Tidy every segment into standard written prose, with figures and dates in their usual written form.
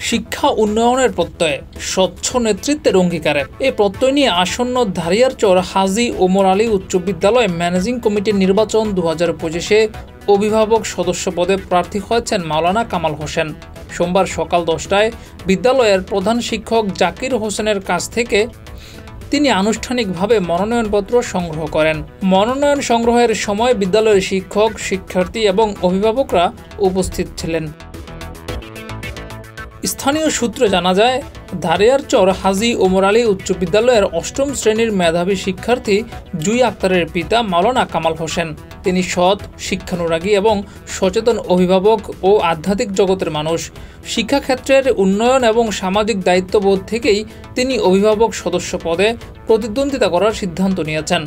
শিক্ষা উন্নয়নের প্রত্যয়ে স্বচ্ছ নেতৃত্বের অঙ্গীকারে এই প্রত্যয় নিয়ে আসন্ন ধারিয়ারচর হাজী ওমর আলী উচ্চ বিদ্যালয় ম্যানেজিং কমিটির নির্বাচন 2025-এ অভিভাবক সদস্য পদে প্রার্থী হয়েছেন মাওলানা কামাল হোসেন। সোমবার সকাল 10টায় বিদ্যালয়ের প্রধান শিক্ষক জাকির হোসেনের কাছ থেকে তিনি আনুষ্ঠানিকভাবে মনোনয়নপত্র সংগ্রহ করেন। মনোনয়ন সংগ্রহের সময় বিদ্যালয়ের শিক্ষক, শিক্ষার্থী এবং অভিভাবকরা উপস্থিত ছিলেন। স্থানীয় সূত্রে জানা যায়, ধারিয়ারচর হাজী ওমর আলী উচ্চ বিদ্যালয়ের 8ম শ্রেণীর মেধাবী শিক্ষার্থী জুই আক্তারের পিতা মাওলানা কামাল হোসেন। তিনি সৎ, শিক্ষানুরাগী এবং সচেতন অভিভাবক ও আধ্যাত্মিক জগতের মানুষ। শিক্ষাক্ষেত্রের উন্নয়ন এবং সামাজিক দায়িত্ববোধ থেকেই তিনি অভিভাবক সদস্য পদে প্রতিদ্বন্দ্বিতা করার সিদ্ধান্ত নিয়েছেন।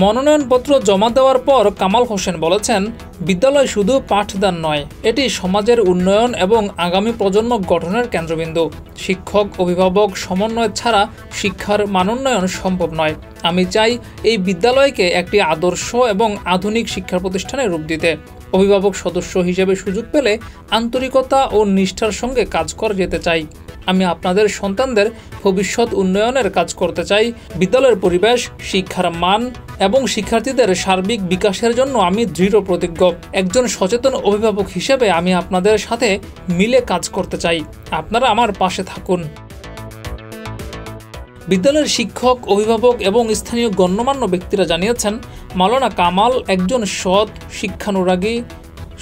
মনোনয়নপত্র জমা দেওয়ার পর কামাল হোসেন বলেছেন, বিদ্যালয় শুধু পাঠদান নয়, এটি সমাজের উন্নয়ন এবং আগামী প্রজন্ম গঠনের কেন্দ্রবিন্দু। শিক্ষক অভিভাবক সমন্বয় ছাড়া শিক্ষার মানোন্নয়ন সম্ভব নয়। আমি চাই এই বিদ্যালয়কে একটি আদর্শ এবং আধুনিক শিক্ষা প্রতিষ্ঠানে রূপ দিতে। অভিভাবক সদস্য হিসেবে সুযোগ পেলে আন্তরিকতা ও নিষ্ঠার সঙ্গে কাজ করে যেতে চাই। আমি আপনাদের সন্তানদের ভবিষ্যৎ উন্নয়নের কাজ করতে চাই। বিদ্যালয়ের পরিবেশ, শিক্ষার মান এবং শিক্ষার্থীদের সার্বিক বিকাশের জন্য আমি দৃঢ় প্রতিজ্ঞ। একজন সচেতন অভিভাবক হিসেবে আমি আপনাদের সাথে মিলে কাজ করতে চাই। আপনারা আমার পাশে থাকুন। বিদ্যালয়ের শিক্ষক, অভিভাবক এবং স্থানীয় গণ্যমান্য ব্যক্তিরা জানিয়েছেন, মাওলানা কামাল একজন সৎ, শিক্ষানুরাগী,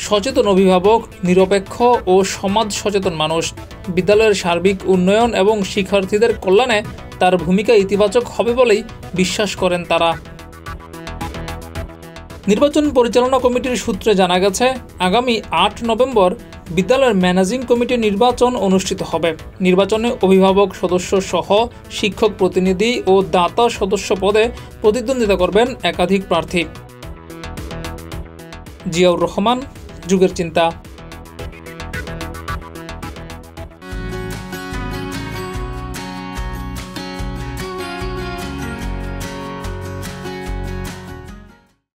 সচেতন অভিভাবক, নিরপেক্ষ ও সমাজ সচেতন মানুষ। বিদ্যালয়ের সার্বিক উন্নয়ন এবং শিক্ষার্থীদের কল্যাণে তার ভূমিকা ইতিবাচক হবে বলেই বিশ্বাস করেন তারা। নির্বাচন পরিচালনা কমিটির সূত্রে জানা গেছে, আগামী 8 নভেম্বর বিদ্যালয়ের ম্যানেজিং কমিটির নির্বাচন অনুষ্ঠিত হবে। নির্বাচনে অভিভাবক সদস্য সহ শিক্ষক প্রতিনিধি ও দাতা সদস্য পদে প্রতিদ্বন্দ্বিতা করবেন একাধিক প্রার্থী। জিয়াউর রহমান, যুগের চিন্তা।